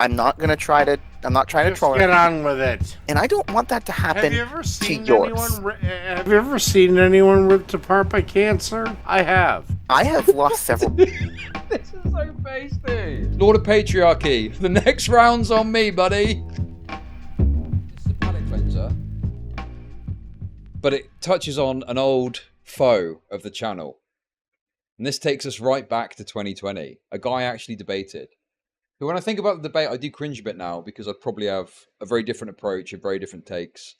I'm not trying to troll Just get on with it. And I don't want that to happen Have you ever seen to yours. anyone ripped apart by cancer? I have. I have lost several. This is so pasty. Lord of Patriarchy. The next round's on me, buddy. This is a palate cleanser. But it touches on an old foe of the channel. And this takes us right back to 2020. A guy actually debated. But when I think about the debate, I do cringe a bit now because I'd probably have a very different approach and very different takes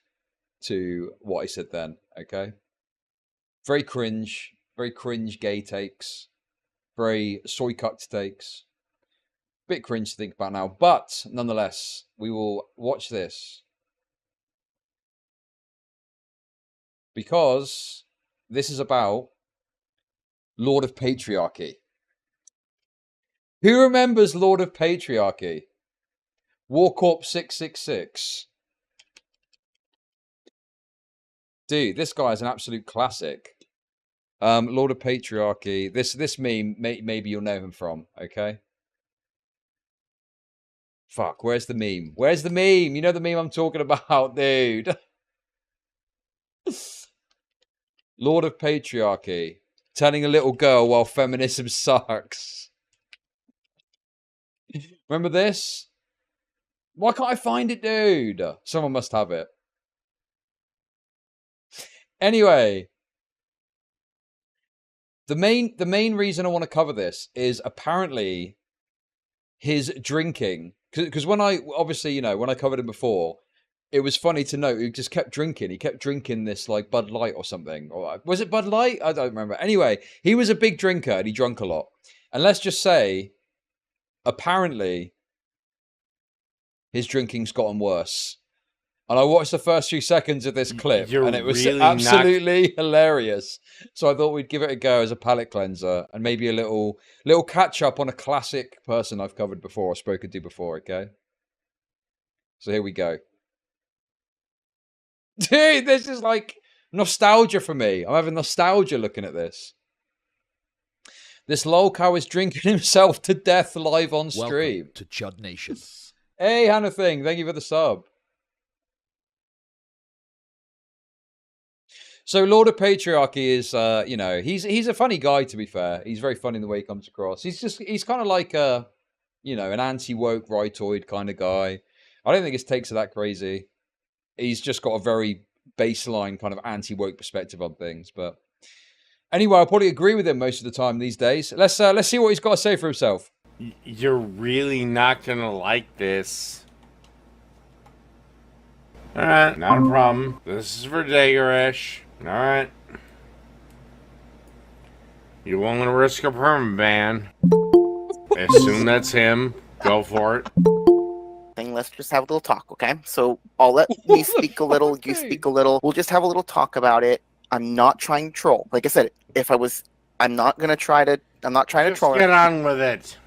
to what I said then, okay? Very cringe gay takes, very soy cucked takes. Bit cringe to think about now, but nonetheless, we will watch this. Because this is about Lord of Patriarchy. Who remembers Lord of Patriarchy? Warcorp 666. Dude, this guy is an absolute classic. Lord of Patriarchy. This meme, maybe you'll know him from, okay? Fuck, where's the meme? Where's the meme? You know the meme I'm talking about, dude. Lord of Patriarchy. Telling a little girl while feminism sucks. Remember this? Why can't I find it, dude? Someone must have it. Anyway, the main reason I want to cover this is apparently his drinking. Because when I when I covered him before, it was funny to note he just kept drinking. He kept drinking this like Bud Light or something. Or was it Bud Light? I don't remember. Anyway, he was a big drinker and he drank a lot. And let's just say, apparently, his drinking's gotten worse. And I watched the first few seconds of this clip, and it was really absolutely hilarious. So I thought we'd give it a go as a palate cleanser, and maybe a little catch up on a classic person I've covered before, or spoken to before. Okay. So here we go. Dude, this is like nostalgia for me. I'm having nostalgia looking at this. This Lolcow is drinking himself to death live on stream. Welcome to Chud Nation. Hey, Hannah Thing, thank you for the sub. So Lord of Patriarchy is, he's a funny guy, to be fair. He's very funny in the way he comes across. He's kind of like an anti-woke, rightoid kind of guy. I don't think his takes are that crazy. He's just got a very baseline kind of anti-woke perspective on things. But anyway, I'll probably agree with him most of the time these days. Let's see what he's got to say for himself. You're really not gonna like this. Alright, not a problem. This is for Daggerish. Alright. You willing to risk a perma ban? Assume that's him. Go for it. Let's just have a little talk, okay? So I'll let me speak a little, you speak a little. We'll just have a little talk about it. I'm not trying to troll. Like I said, I'm not trying to troll. Just get on with it.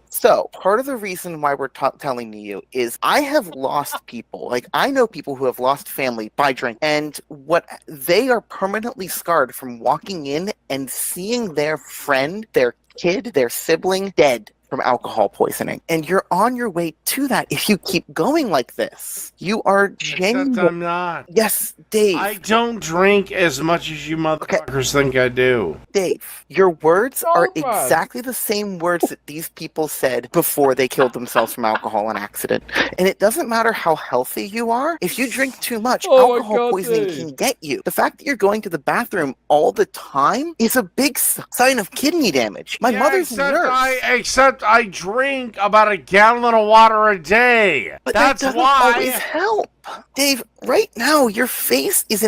So, part of the reason why we're telling you is I have lost people. Like, I know people who have lost family by drink. And what they are permanently scarred from walking in and seeing their friend, their kid, their sibling dead from alcohol poisoning. And you're on your way to that if you keep going like this. You are genuine. Except I'm not. Yes, Dave. I don't drink as much as you motherfuckers think I do. Dave, your words are exactly the same words that these people said before they killed themselves from alcohol on accident. And it doesn't matter how healthy you are. If you drink too much, alcohol poisoning can get you. The fact that you're going to the bathroom all the time is a big sign of kidney damage. My mother's nurse. Except I drink about a gallon of water a day. But that's that doesn't why. always help. Dave, right now your face is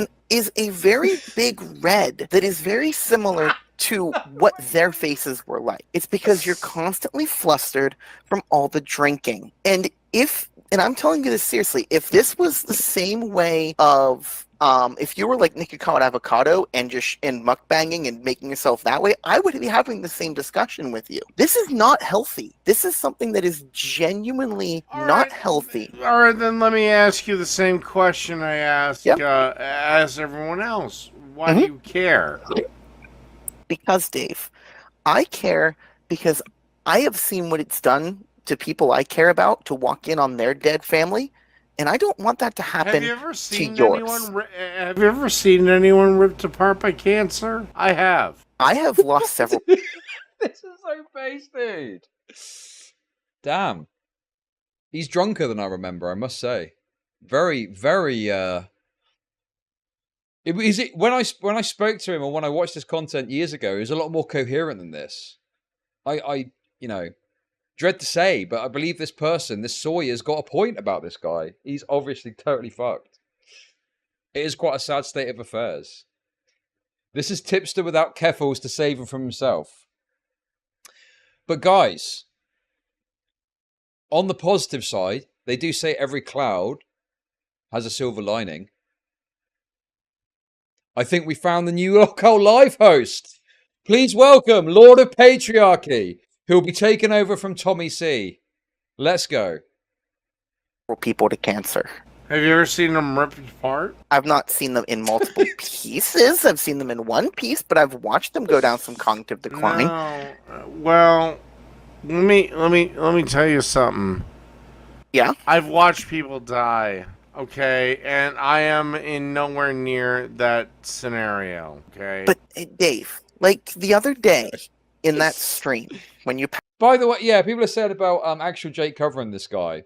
a very big red that is very similar to what their faces were like. It's because you're constantly flustered from all the drinking. And I'm telling you this seriously, if this was the same way of if you were like Nikocado Avocado and mukbanging and making yourself that way, I would be having the same discussion with you. This is not healthy. This is something that is genuinely not healthy. All right, then let me ask you the same question I ask as everyone else. Why do you care? Because, Dave, I care because I have seen what it's done to people I care about to walk in on their dead family, and I don't want that to happen Have you ever seen to yours. Have you ever seen anyone ripped apart by cancer? I have. I have lost several. This is so base, dude. Damn. He's drunker than I remember, I must say. Very, very. When I spoke to him or when I watched his content years ago, he was a lot more coherent than this. I dread to say, but I believe this Sawyer's got a point about this guy. He's obviously totally fucked. It is quite a sad state of affairs. This is Tipster without Keffels to save him from himself. But guys, on the positive side, they do say every cloud has a silver lining. I think we found the new Lolcow live host. Please welcome Lord of Patriarchy, who'll be taken over from Tommy C. Let's go. People to cancer. Have you ever seen them ripped apart? I've not seen them in multiple pieces. I've seen them in one piece, but I've watched them go down some cognitive decline. No. Well, let me tell you something. Yeah? I've watched people die. Okay, and I am in nowhere near that scenario. Okay. But Dave, like the other day in that stream, when you By the way, yeah, people have said about actual Jake covering this guy.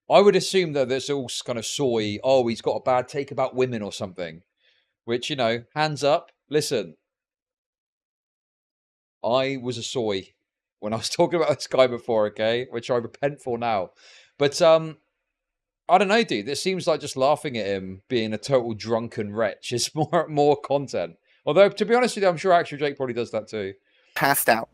I would assume that there's all kind of soy. Oh, he's got a bad take about women or something. Which, you know, hands up. Listen, I was a soy when I was talking about this guy before, okay? Which I repent for now. But I don't know, dude. It seems like just laughing at him being a total drunken wretch is more content. Although, to be honest with you, I'm sure actual Jake probably does that too. passed out,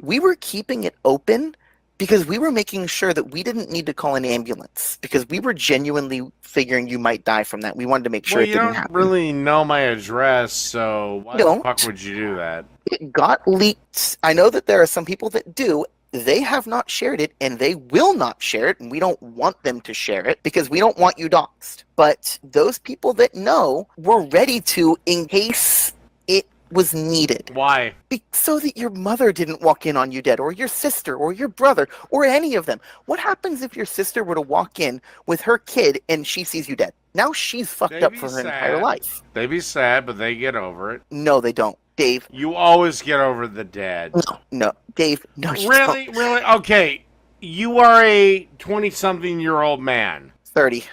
we were keeping it open because we were making sure that we didn't need to call an ambulance because we were genuinely figuring you might die from that. We wanted to make sure it didn't happen. You don't really know my address, so why the fuck would you do that? It got leaked. I know that there are some people that do. They have not shared it, and they will not share it, and we don't want them to share it because we don't want you doxxed. But those people that know were ready to in case it was needed. Why? So that your mother didn't walk in on you dead, or your sister, or your brother, or any of them. What happens if your sister were to walk in with her kid and she sees you dead? Now she's fucked up for her entire life. They'd be sad, but they get over it. No, they don't. Dave. You always get over the dead. No, Dave, no, you Really? don't. Really? Okay, you are a 20-something-year-old man. 30.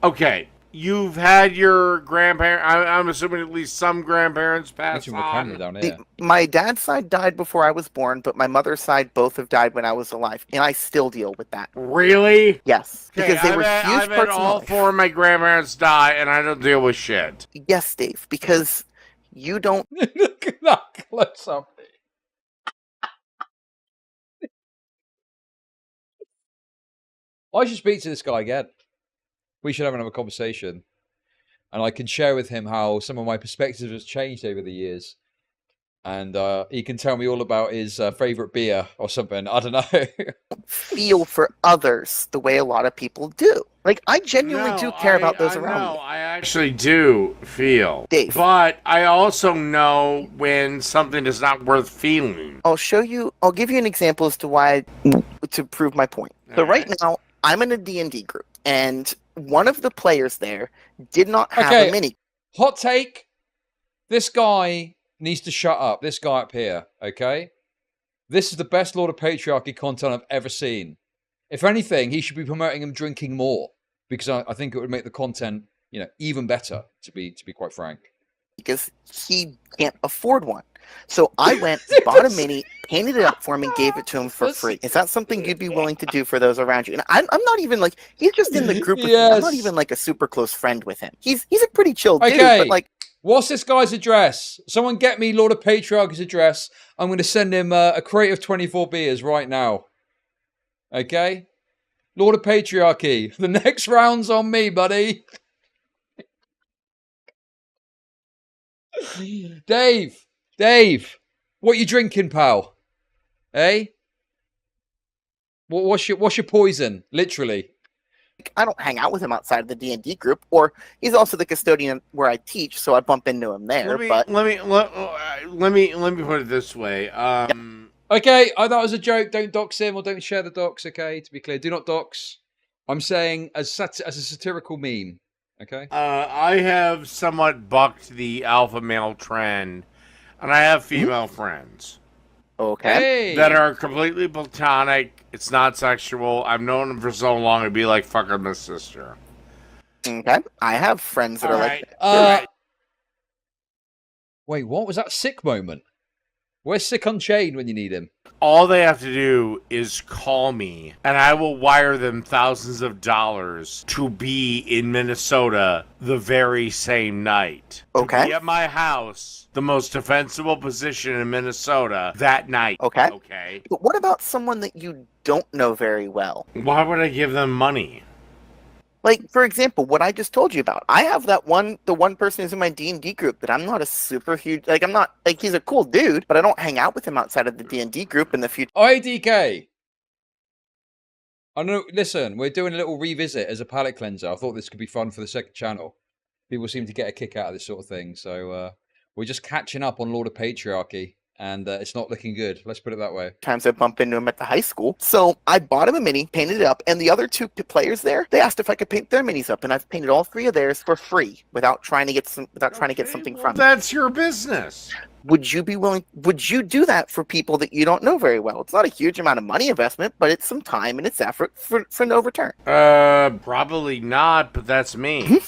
Okay, you've had your grandparents, I'm assuming at least some grandparents pass on. Down here. My dad's side died before I was born, but my mother's side both have died when I was alive, and I still deal with that. Really? Yes, Okay, because they were huge I've had parts of my all life. 4 of my grandparents die, and I don't deal with shit. Yes, Dave, because you don't. Look at that close up. I should speak to this guy again. We should have another conversation. And I can share with him how some of my perspectives have changed over the years. And he can tell me all about his favourite beer or something. I don't know. Feel for others the way a lot of people do. Like, I genuinely do care about those around me. I actually do feel. Dave. But I also know when something is not worth feeling. I'll give you an example as to why, to prove my point. So right now, I'm in a D&D group, and one of the players there did not have a mini. Hot take. This guy needs to shut up. This guy up here, okay? This is the best Lord of Patriarchy content I've ever seen. If anything, he should be promoting him drinking more, because I think it would make the content, you know, even better, to be quite frank. Because he can't afford one. So I went, bought a mini, painted it up for him, and gave it to him for free. Is that something you'd be willing to do for those around you? And I'm not even like, he's just in the group with me. I'm not even like a super close friend with him. He's a pretty chill dude, but like... What's this guy's address? Someone get me Lord of Patriarchy's address. I'm going to send him a crate of 24 beers right now. Okay? Lord of Patriarchy. The next round's on me, buddy. Dave, what you drinking, pal? Eh? What's your poison? Literally. I don't hang out with him outside of the D&D group, or he's also the custodian where I teach, so I bump into him there. Let me put it this way. Okay, that was a joke. Don't dox him or don't share the docs, okay? To be clear, do not dox. I'm saying as a satirical meme, okay? I have somewhat bucked the alpha male trend, and I have female friends Okay. Hey! that are completely platonic. It's not sexual. I've known them for so long, it'd be like fucking my sister. Okay. I have friends that are Alright. like that. Wait, what was that sick moment? Where's Sick Unchained when you need him? All they have to do is call me, and I will wire them thousands of dollars to be in Minnesota the very same night. Okay. To be at my house, the most defensible position in Minnesota, that night. Okay. Okay. But what about someone that you don't know very well? Why would I give them money? Like, for example, what I just told you about. I have the one person who's in my D&D group that I'm not a super huge, like, I'm not, like, he's a cool dude, but I don't hang out with him outside of the D&D group in the future. IDK! I know, listen, we're doing a little revisit as a palate cleanser. I thought this could be fun for the second channel. People seem to get a kick out of this sort of thing, so we're just catching up on Lord of Patriarchy, and it's not looking good. Let's put it that way. Times I bump into him at the high school. So I bought him a mini, painted it up, and the other two players there, they asked if I could paint their minis up, and I've painted all three of theirs for free without trying to get something from them. That's your business. Would you do that for people that you don't know very well? It's not a huge amount of money investment, but it's some time and it's effort for no return. Probably not, but that's me.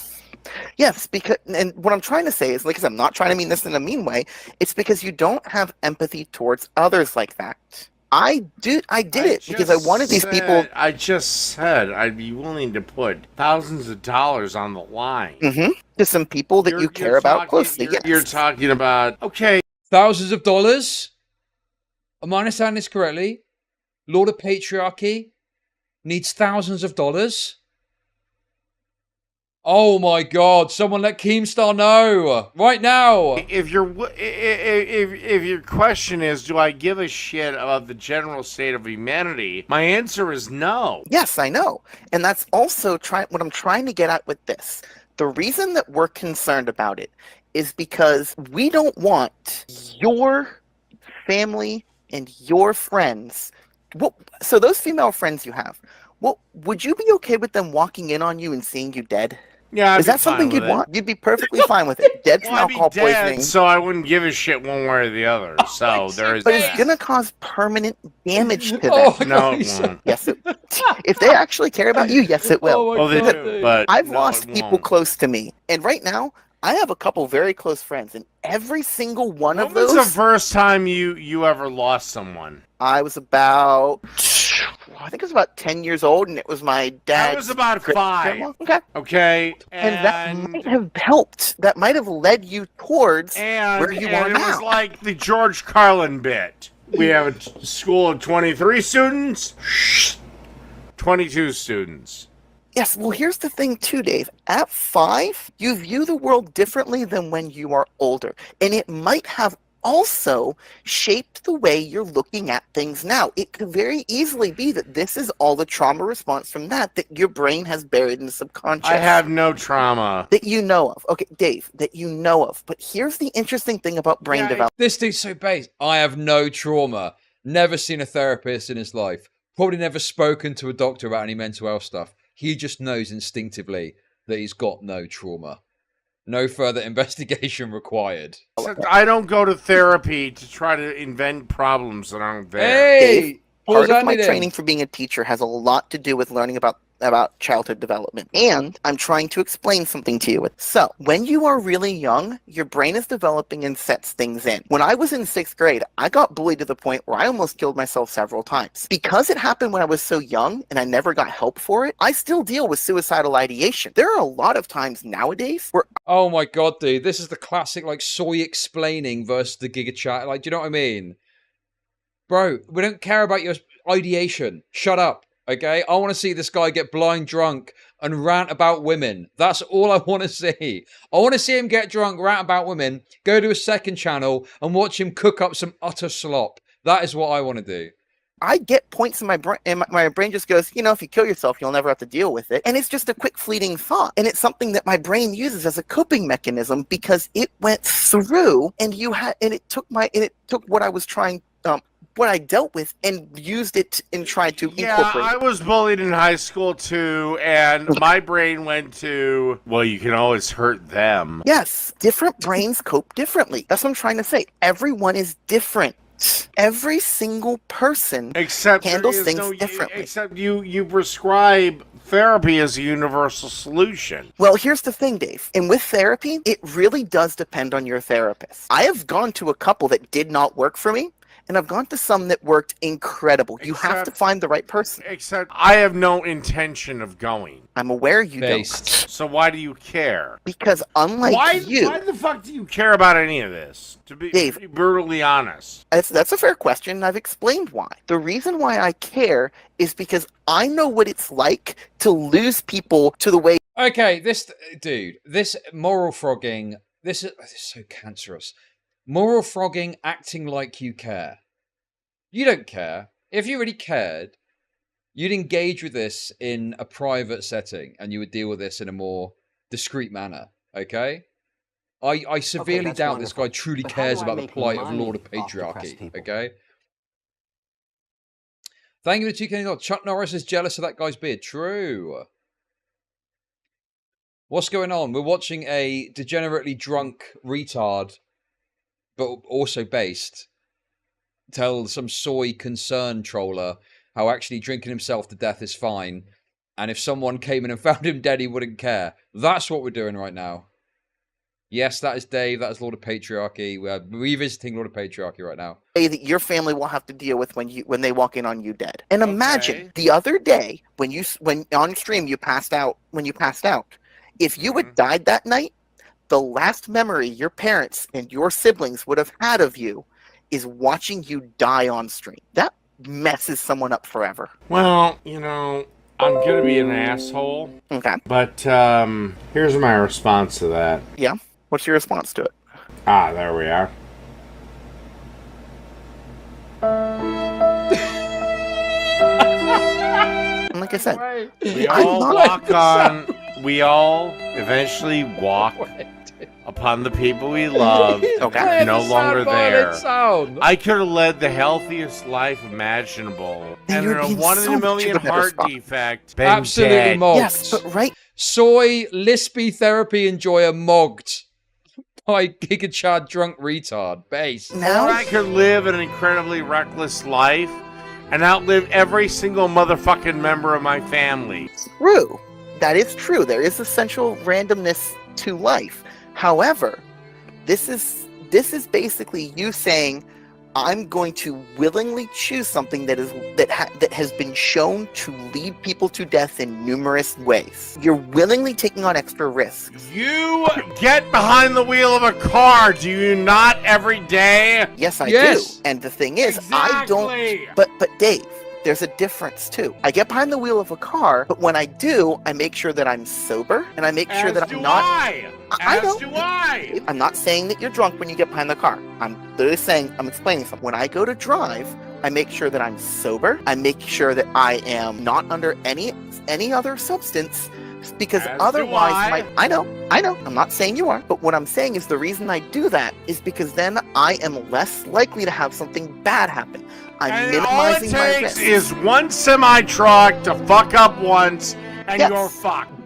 Yes, because, and what I'm trying to say is, like, I'm not trying to mean this in a mean way. It's because you don't have empathy towards others like that. I did it because I wanted these people. I just said I'd be willing to put thousands of dollars on the line. To some people that you care about closely. Yes. You're talking about, okay. Thousands of dollars? Am I understanding this correctly? Lord of Patriarchy needs thousands of dollars? Oh my God! Someone let Keemstar know right now. If your question is, do I give a shit about the general state of humanity? My answer is no. Yes, I know, and that's also what I'm trying to get at with this. The reason that we're concerned about it is because we don't want your family and your friends. So those female friends you have, would you be okay with them walking in on you and seeing you dead? Yeah, is that something you'd want? You'd be perfectly fine with it. Dead from alcohol poisoning. So I wouldn't give a shit one way or the other. So there is. But it's gonna cause permanent damage to them. No, it won't. Yes, if they actually care about you, yes, it will. Oh, they do. But I've lost people close to me, and right now I have a couple very close friends, and every single one of those. When was the first time you ever lost someone? I was about, I think it was about 10 years old, and it was my dad. I was about 5. Okay. Okay. And that might have helped. That might have led you towards where you are now. It was like the George Carlin bit. We have a school of 23 students, 22 students. Yes, well, here's the thing, too, Dave. At 5, you view the world differently than when you are older. And it might have also shaped the way you're looking at things now. It could very easily be that this is all the trauma response from that your brain has buried in the subconscious. I have no trauma. That you know of. Okay, Dave, that you know of. But here's the interesting thing about brain development. This dude's so base. I have no trauma. Never seen a therapist in his life. Probably never spoken to a doctor about any mental health stuff. He just knows instinctively that he's got no trauma. No further investigation required. I don't go to therapy to try to invent problems that aren't there. Hey! Dave, part of my training for being a teacher has a lot to do with learning about childhood development. And I'm trying to explain something to you. So, when you are really young, your brain is developing and sets things in. When I was in 6th grade, I got bullied to the point where I almost killed myself several times. Because it happened when I was so young and I never got help for it, I still deal with suicidal ideation. There are a lot of times nowadays where... Oh my God, dude. This is the classic, like, soy explaining versus the Giga Chat. Like, do you know what I mean? Bro, we don't care about your ideation. Shut up. Okay, I want to see this guy get blind drunk and rant about women. That's all I want to see. I want to see him get drunk, rant about women, go to a second channel and watch him cook up some utter slop. That is what I want to do. I get points in my brain, and my brain just goes, if you kill yourself, you'll never have to deal with it. And it's just a quick fleeting thought. And it's something that my brain uses as a coping mechanism because it went through and it took what I was trying what I dealt with and used it and tried to Yeah, incorporate. I was bullied in high school too, and my brain went to, well, you can always hurt them. Yes, different brains cope differently. That's what I'm trying to say. Everyone is different. Every single person Except handles there is things differently. Except you prescribe therapy as a universal solution. Well, here's the thing, Dave. And with therapy, it really does depend on your therapist. I have gone to a couple that did not work for me, and I've gone to some that worked incredible. You have to find the right person. Except I have no intention of going. I'm aware you Based. don't. So why do you care? Because unlike you... Why the fuck do you care about any of this? To be Dave, brutally honest. That's a fair question, and I've explained why. The reason why I care is because I know what it's like to lose people to the way... Okay, this moral frogging, this is so cancerous. Moral frogging, acting like you care. You don't care. If you really cared, you'd engage with this in a private setting and you would deal with this in a more discreet manner, okay? I severely doubt this guy truly cares about the plight of Lord of Patriarchy, okay? Thank you for the 2K. Chuck Norris is jealous of that guy's beard. True. What's going on? We're watching a degenerately drunk retard, but also based, tell some soy concern troller how actually drinking himself to death is fine, and if someone came in and found him dead, he wouldn't care. That's what we're doing right now. Yes, that is Dave. That is Lord of Patriarchy. We're revisiting Lord of Patriarchy right now. That your family will have to deal with when they walk in on you dead. And imagine the other day when on stream you passed out. If you had died that night, the last memory your parents and your siblings would have had of you is watching you die on stream. That messes someone up forever. Well, I'm gonna be an asshole. Okay. But here's my response to that. Yeah. What's your response to it? Ah, there we are. Like I said, we all eventually walk upon the people we love. Okay. No longer there. I could have led the healthiest life imaginable. And in a 1 in a million heart defect, been absolutely dead. mogged. Yes, but right. Soy lispy therapy enjoyer mogged by Giga Chad drunk retard. Base. Now I could live an incredibly reckless life and outlive every single motherfucking member of my family. True. That is true. There is essential randomness to life. However, this is basically you saying, I'm going to willingly choose something that has been shown to lead people to death in numerous ways. You're willingly taking on extra risks. You get behind the wheel of a car, do you not, every day? Yes, I do. And the thing is, I don't... But Dave, there's a difference too. I get behind the wheel of a car, but when I do, I make sure that I'm sober, and I make sure that I'm not... I know. I'm not saying that you're drunk when you get behind the car. I'm literally saying, I'm explaining something. When I go to drive, I make sure that I'm sober. I make sure that I am not under any other substance, because otherwise I know. I'm not saying you are, but what I'm saying is the reason I do that is because then I am less likely to have something bad happen. I'm minimizing my risk. All it takes is one semi-truck to fuck up once, and you're fucked.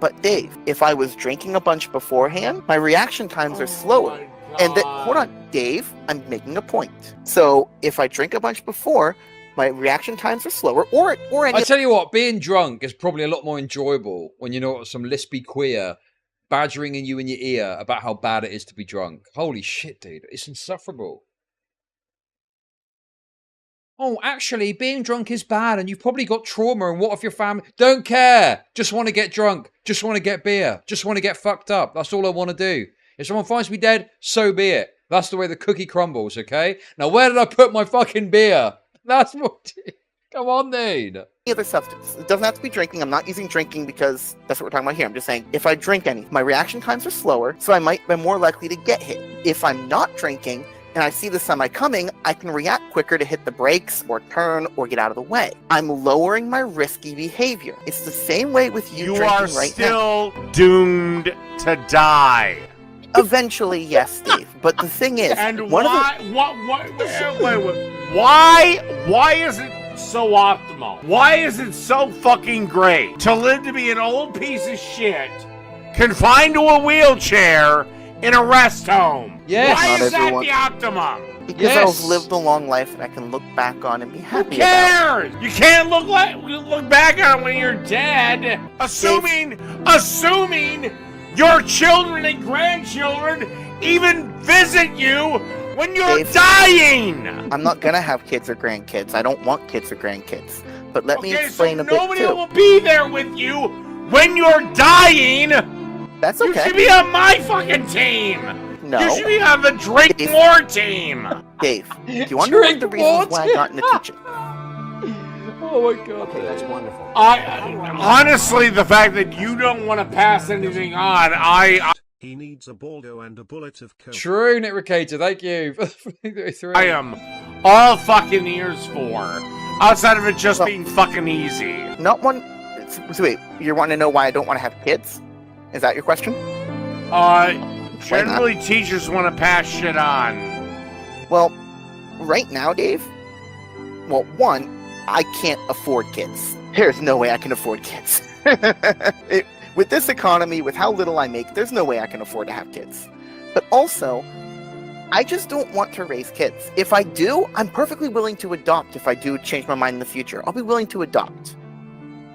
But Dave, if I was drinking a bunch beforehand, my reaction times are slower. And hold on, Dave, I'm making a point. So if I drink a bunch before, my reaction times are slower, or I tell you what, being drunk is probably a lot more enjoyable when you know some lispy queer badgering you in your ear about how bad it is to be drunk. Holy shit, dude, it's insufferable. Oh, actually, being drunk is bad, and you've probably got trauma, and what if your family... Don't care! Just want to get drunk. Just want to get beer. Just want to get fucked up. That's all I want to do. If someone finds me dead, so be it. That's the way the cookie crumbles, okay? Now, where did I put my fucking beer? That's what... Come on, dude. Other substance. It doesn't have to be drinking. I'm not using drinking because that's what we're talking about here. I'm just saying, if I drink any, my reaction times are slower, so I might be more likely to get hit. If I'm not drinking... and I see the semi coming, I can react quicker to hit the brakes or turn or get out of the way. I'm lowering my risky behavior. It's the same way with you drinking right now. You are still doomed to die. Eventually, yes, Steve. But the thing is, and wait. Why is it so optimal? Why is it so fucking great to live to be an old piece of shit, confined to a wheelchair in a rest home? Yes. Why Not is that everyone. the optimum? Because Yes. I've lived a long life and I can look back on and be Who happy about. cares? You can't look back on it when you're dead. Assuming your children and grandchildren even visit you when you're Dave. dying. I'm not gonna have kids or grandkids. I don't want kids or grandkids. But let me Okay, explain so a bit nobody too. will be there with you when you're dying. That's You okay. should be on my fucking team. No, You should be on the Drink Dave. More team. Dave. Do you want to know Drink the reasons why I water. got into teaching? Oh my god. Okay, that's wonderful. Honestly, the fact that you don't want to pass anything on, He needs a Baldo and a bullet of coke. True, Nitricator, thank you. I am all fucking ears for. Outside of it just being fucking easy. Not one. So wait, you want to know why I don't want to have kids? Is that your question? Generally teachers want to pass shit on. Well, right now, Dave. Well, one, I can't afford kids. There's no way I can afford kids. With this economy, with how little I make, there's no way I can afford to have kids. But also, I just don't want to raise kids. If I do, I'm perfectly willing to adopt if I do change my mind in the future. I'll be willing to adopt.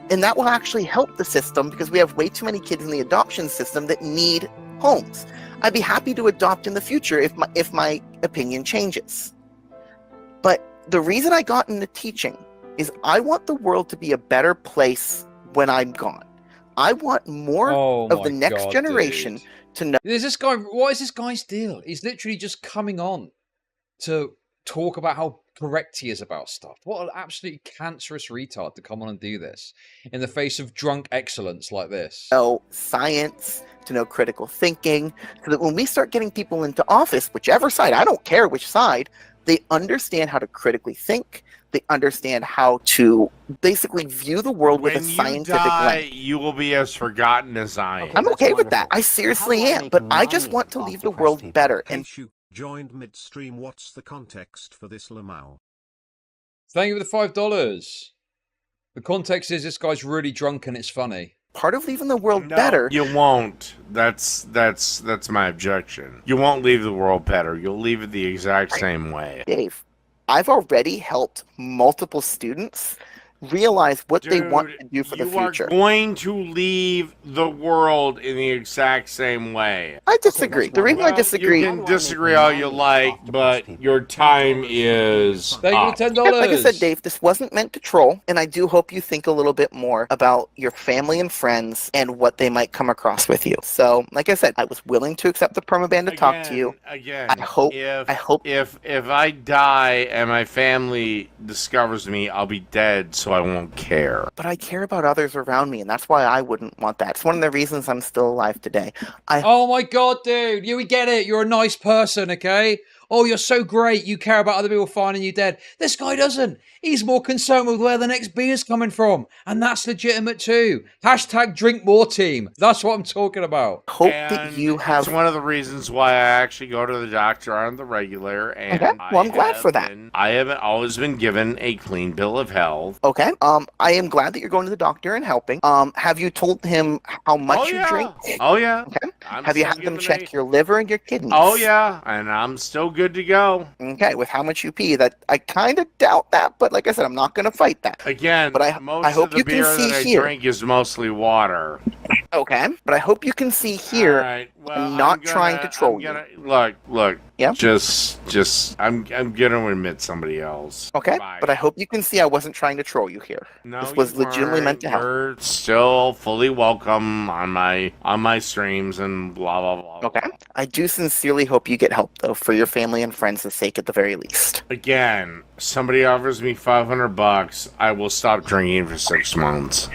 And that will actually help the system because we have way too many kids in the adoption system that need homes. I'd be happy to adopt in the future if my opinion changes. But the reason I got into teaching is I want the world to be a better place when I'm gone. I want more of the next generation to know. There's this guy. What is this guy's deal? He's literally just coming on to talk about how correct he is about stuff. What an absolutely cancerous retard to come on and do this in the face of drunk excellence like this. Science, to know critical thinking, so that when we start getting people into office, whichever side, I don't care which side, they understand how to critically think. They understand how to basically view the world with a scientific lens. You will be as forgotten as I am. I'm That's okay with that. wonderful. I seriously How do I am, make but I just money want to off leave the depressed world people? better. In And case you joined midstream, what's the context for this, Lolcow? Thank you for the $5. The context is this guy's really drunk and it's funny. part of leaving the world No, better. You won't. That's my objection. You won't leave the world better. You'll leave it the exact same way. Dave, I've already helped multiple students realize what they want to do for the future. You are going to leave the world in the exact same way. I disagree. The reason I Well, disagree, You can disagree all you like, but your time is Thank up. you for $10. like I said, Dave, this wasn't meant to troll, and I do hope you think a little bit more about your family and friends and what they might come across with you. So, like I said, I was willing to accept the permaban to talk to you. Again, I hope if I die and my family discovers me, I'll be dead, so I won't care. But I care about others around me, and that's why I wouldn't want that. It's one of the reasons I'm still alive today. Oh my god, dude. We get it. You're a nice person, okay? Oh, you're so great. You care about other people finding you dead. This guy doesn't. He's more concerned with where the next beer's coming from. And that's legitimate too. Hashtag drink more team. That's what I'm talking about. Hope that you have. It's one of the reasons why I actually go to the doctor on the regular. And Okay, well, I'm glad for that. I haven't always been given a clean bill of health. Okay. I am glad that you're going to the doctor and helping. Have you told him how much you drink? Oh yeah. Okay. I'm Have you still had them giving check your liver and your kidneys? Oh yeah, and I'm still good to go. Okay, with how much you pee. That I kind of doubt that, but like I said, I'm not going to fight that. Again, But I most hope of the you can beer see that I here. drink is mostly water. Okay, but I hope you can see here. All right. Well, I'm not trying to troll you. Look. Yeah? Just I'm gonna admit somebody else. Okay, Bye. but I hope you can see I wasn't trying to troll you here. No, This was you legitimately weren't. meant to help. You're still fully welcome on my streams and blah blah blah. Okay, I do sincerely hope you get help though, for your family and friends' sake at the very least. Again, somebody offers me $500, I will stop drinking for 6 months.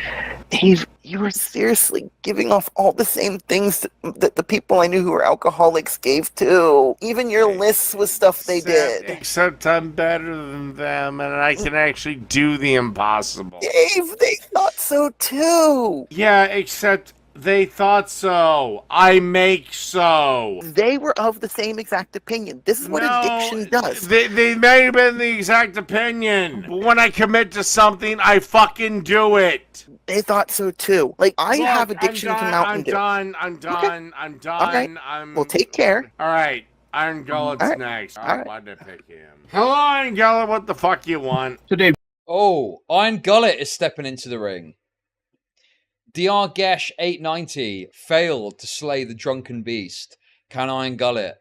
Dave, you were seriously giving off all the same things that the people I knew who were alcoholics gave too. Even your lists was stuff they did. Except I'm better than them, and I can actually do the impossible. Dave, they thought so too. Yeah, except They thought so. I make so. They were of the same exact opinion. This is what addiction does. They may have been the exact opinion. But when I commit to something, I fucking do it. They thought so too. Like, I Look, have addiction to Mountain Dew. I'm done. All right. Well, take care. All right. Iron Gullet's All right. next. All right. Why'd I pick him? Hello, Iron Gullet. What the fuck you want? Today, Oh, Iron Gullet is stepping into the ring. DR Gesh 890 failed to slay the drunken beast. Can Iron Gullet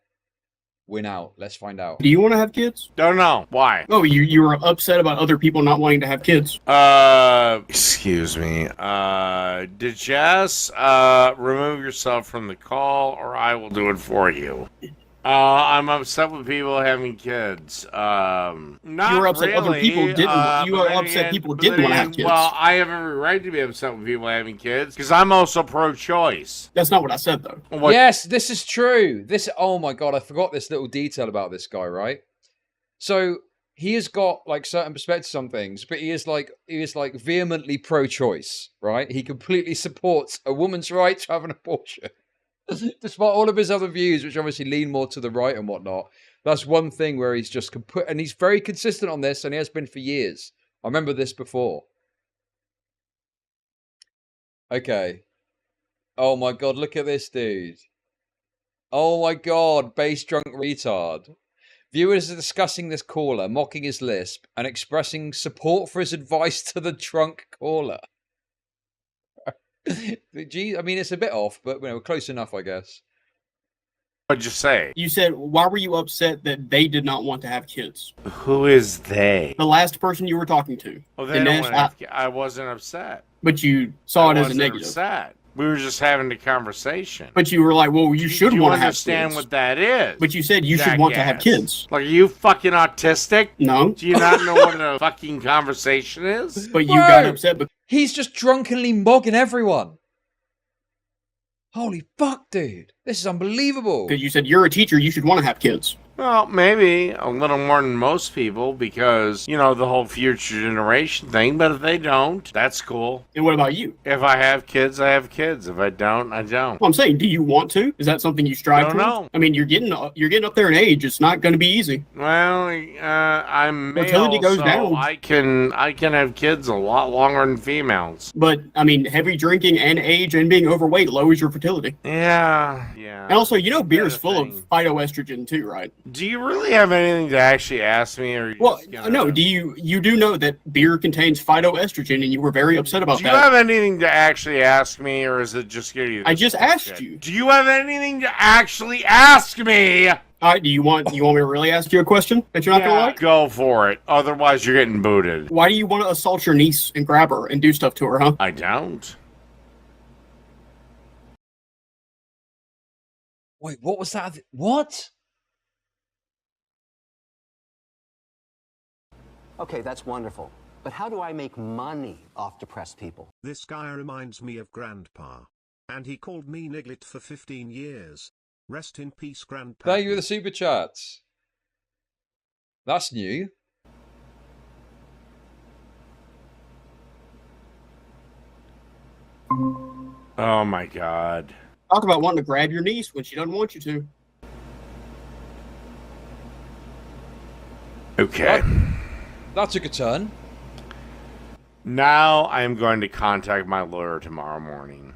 win out? Let's find out. do you want to have kids? Don't know. Why? Oh, you were upset about other people not wanting to have kids. Excuse me. Did Jess, remove yourself from the call, or I will do it for you. I'm upset with people having kids. Not You were upset other really, people didn't. You but were then upset again- people but didn't then want to have again, kids. Well, I have every right to be upset with people having kids, because I'm also pro-choice. That's not what I said though. What- Yes, this is true. Oh my god, I forgot this little detail about this guy, right? So he has got like certain perspectives on things, but he is like vehemently pro-choice, right? He completely supports a woman's right to have an abortion. Despite all of his other views, which obviously lean more to the right and whatnot, that's one thing where he's just and he's very consistent on this, and he has been for years. I remember this before. Okay. Oh my god, look at this dude. Oh my god, bass drunk retard. Viewers are discussing this caller, mocking his lisp, and expressing support for his advice to the drunk caller. Gee, I mean, it's a bit off, but close enough, I guess. What'd you say? You said, why were you upset that they did not want to have kids? Who is they? The last person you were talking to. Well, they Dinesh, don't want to have kids. I wasn't upset. But you saw I it as a wasn't negative. upset. We were just having a conversation. But you were like, well, you should Do you want to have understand kids. what that is? But you said you should want to have jackass? kids. Like, are you fucking autistic? No. Do you not know what a fucking conversation is? But you Bro. got upset because He's just drunkenly mogging everyone. Holy fuck, dude. This is unbelievable. you said you're a teacher, you should want to have kids. Well, maybe a little more than most people because, the whole future generation thing. But if they don't, that's cool. And what about you? If I have kids, I have kids. If I don't, I don't. Well, I'm saying, do you want to? Is that something you strive Don't for? know. I mean, you're getting up there in age. It's not going to be easy. Well, I'm male, Fertility goes so down. I can have kids a lot longer than females. But I mean, heavy drinking and age and being overweight lowers your fertility. Yeah. And also, beer is That's a full of thing. phytoestrogen too, right? Do you really have anything to actually ask me, or are you Well, just gonna... no. You do know that beer contains phytoestrogen, and you were very upset about Do you that. have anything to actually ask me, or is it just gonna be I this just bullshit? asked you. Do you have anything to actually ask me? All right, do you want me to really ask you a question that you're not gonna like? Go for it. Otherwise, you're getting booted. Why do you want to assault your niece and grab her and do stuff to her, huh? I don't. Wait, what was that? What? Okay, that's wonderful. But how do I make money off depressed people? This guy reminds me of Grandpa. And he called me Niglet for 15 years. Rest in peace, Grandpa. Thank you for the super chats. That's new. Oh my god. Talk about wanting to grab your niece when she doesn't want you to. Okay. That took a turn. Now I am going to contact my lawyer tomorrow morning.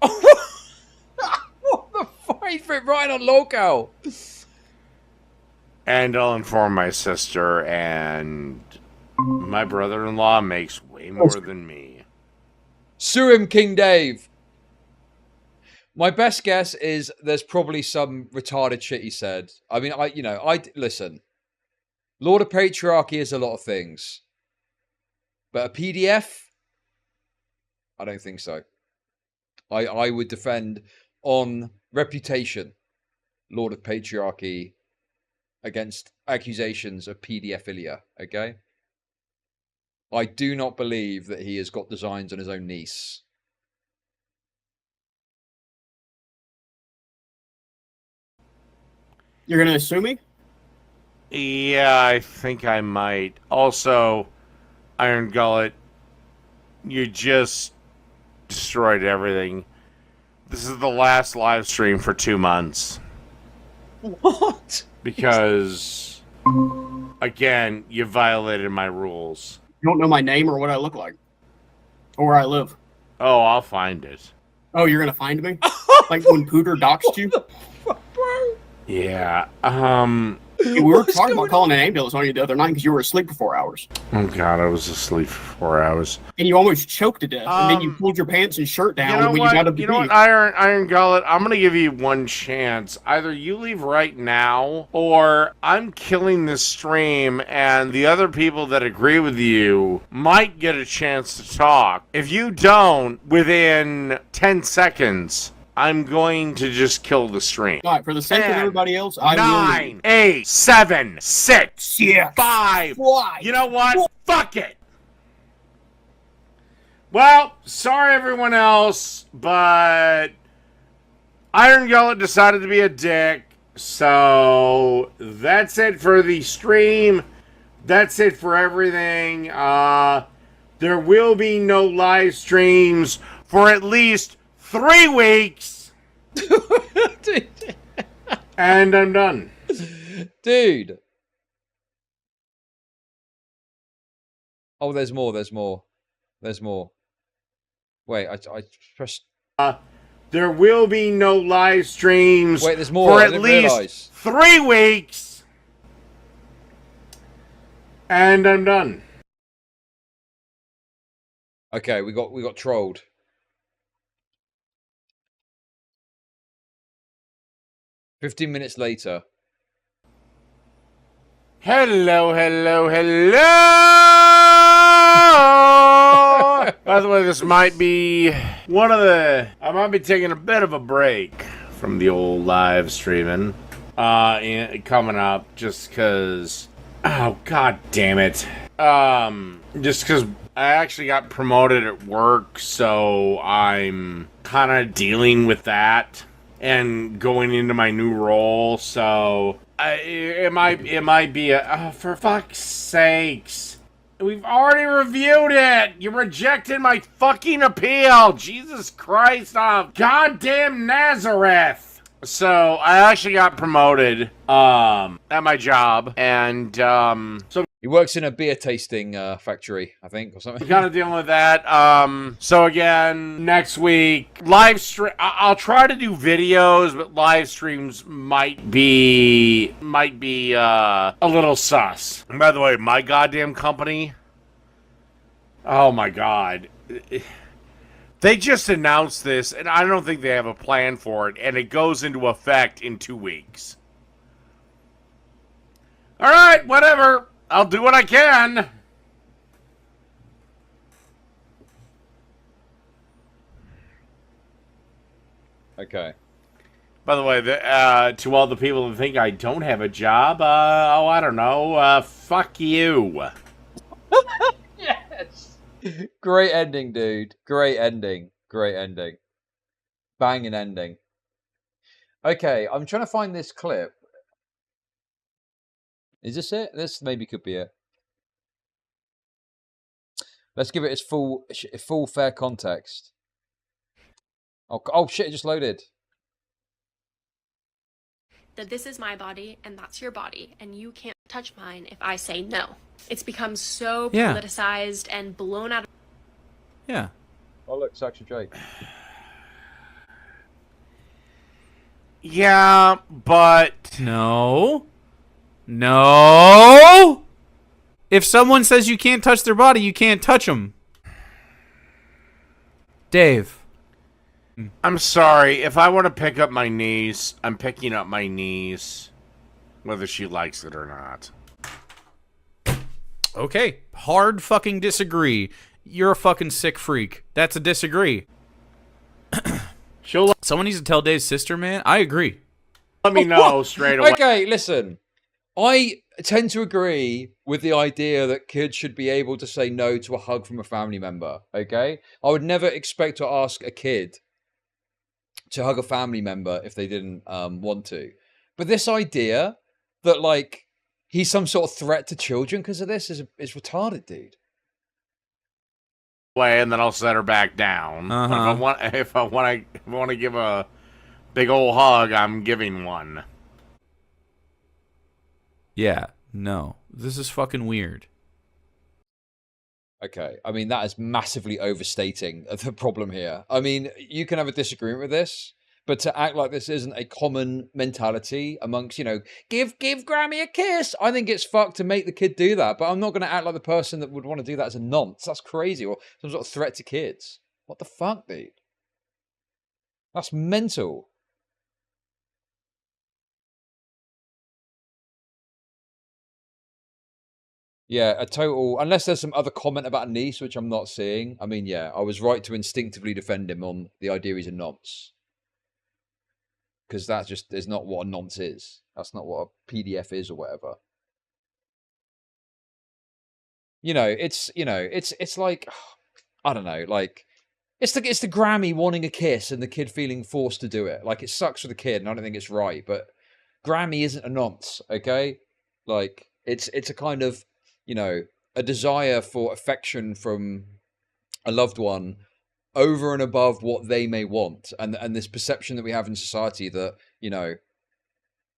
What the fuck? He fit right on Lolcow. And I'll inform my sister, and my brother-in-law makes way more than me. Sue him, King Dave. My best guess is there's probably some retarded shit he said. I mean, listen. Lord of Patriarchy is a lot of things. But a PDF? I don't think so. I would defend on reputation Lord of Patriarchy against accusations of pedophilia, okay? I do not believe that he has got designs on his own niece. You're gonna sue me? Yeah, I think I might. Also, Iron Gullet, you just destroyed everything. This is the last live stream for 2 months. What? Because, again, you violated my rules. You don't know my name or what I look like. Or where I live. Oh, I'll find it. Oh, you're gonna find me? Like when Pooter doxed you? Yeah, We were talking about calling an ambulance on you the other night because you were asleep for 4 hours. oh god, I was asleep for 4 hours. And you almost choked to death. And then you pulled your pants and shirt down when you got up to pee. Iron Gullet, I'm gonna give you one chance. Either you leave right now, or I'm killing this stream, and the other people that agree with you might get a chance to talk. If you don't, within 10 seconds, I'm going to just kill the stream. All right, for the sake of everybody else, I will. 9, 8, 7, 6, Yeah. 5. Why? You know what? Fuck it. Well, sorry everyone else, but Iron Gullet decided to be a dick. So that's it for the stream. That's it for everything. There will be no live streams for at least 3 weeks. And I'm done. Dude. Oh, there's more. There's more. There's more. Wait, I pressed. There will be no live streams. Wait, there's more. For I at didn't least realize. 3 weeks. And I'm done. Okay, we got trolled. "15 minutes later." Hello. By the way, this might be one of the... I might be taking a bit of a break from the old live streaming coming up, just because... Oh, god damn it. Just because I actually got promoted at work, so I'm kind of dealing with that and going into my new role, so it might be a... Oh, for fuck's sakes. We've already reviewed it! You rejected my fucking appeal! Jesus Christ of goddamn Nazareth! So, I actually got promoted, at my job, and, so He works in a beer tasting factory, I think, or something. we're kind of dealing with that. So again, next week, live stream. I'll try to do videos, but live streams might be a little sus. And by the way, my goddamn company. Oh my god. They just announced this, and I don't think they have a plan for it, and it goes into effect in 2 weeks. All right, whatever. I'll do what I can. Okay. By the way, to all the people that think I don't have a job, I don't know, fuck you. Yes. Great ending, dude. Great ending. Great ending. Banging ending. Okay, I'm trying to find this clip. Is this it? This maybe could be it. Let's give it its full fair context. Oh shit! It just loaded. That this is my body and that's your body, and you can't touch mine if I say no. It's become so politicized and blown out of... Yeah. Oh look, Saxon Drake. Yeah, but... No. If someone says you can't touch their body, you can't touch them. Dave. I'm sorry. If I want to pick up my niece, I'm picking up my niece, whether she likes it or not. Okay. Hard fucking disagree. You're a fucking sick freak. That's a disagree. Someone needs to tell Dave's sister, man. I agree. Let me know straight away. Okay, listen. I tend to agree with the idea that kids should be able to say no to a hug from a family member, okay? I would never expect to ask a kid to hug a family member if they didn't want to. But this idea that, like, he's some sort of threat to children because of this is retarded, dude. way, and then I'll set her back down. But if I want to give a big old hug, I'm giving one. Yeah, no. This is fucking weird. Okay, I mean, that is massively overstating the problem here. I mean, you can have a disagreement with this, but to act like this isn't a common mentality amongst, you know, give Grammy a kiss. I think it's fucked to make the kid do that, but I'm not going to act like the person that would want to do that as a nonce. That's crazy, or some sort of threat to kids. What the fuck, dude? That's mental. Yeah, a total, unless there's some other comment about a niece, which I'm not seeing. I mean, yeah, I was right to instinctively defend him on the idea he's a nonce. Because that just is not what a nonce is. That's not what a PDF is or whatever. It's like, I don't know, like, it's the Grammy wanting a kiss and the kid feeling forced to do it. Like, it sucks for the kid, and I don't think it's right, but Grammy isn't a nonce, okay? Like, it's a kind of, a desire for affection from a loved one over and above what they may want, and this perception that we have in society that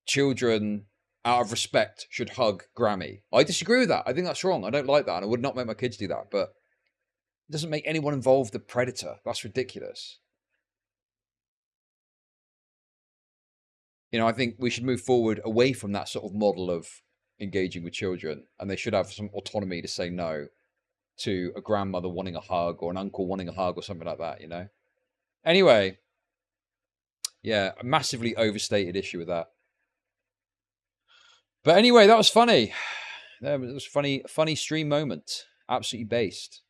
children out of respect should hug Grammy. I disagree with that. I think that's wrong. I don't like that, and I would not make my kids do that. But it doesn't make anyone involved the predator. That's ridiculous. I think we should move forward away from that sort of model of engaging with children, and they should have some autonomy to say no to a grandmother wanting a hug or an uncle wanting a hug or something like that, Anyway, yeah, a massively overstated issue with that. But anyway, that was funny. That was a funny stream moment. Absolutely based.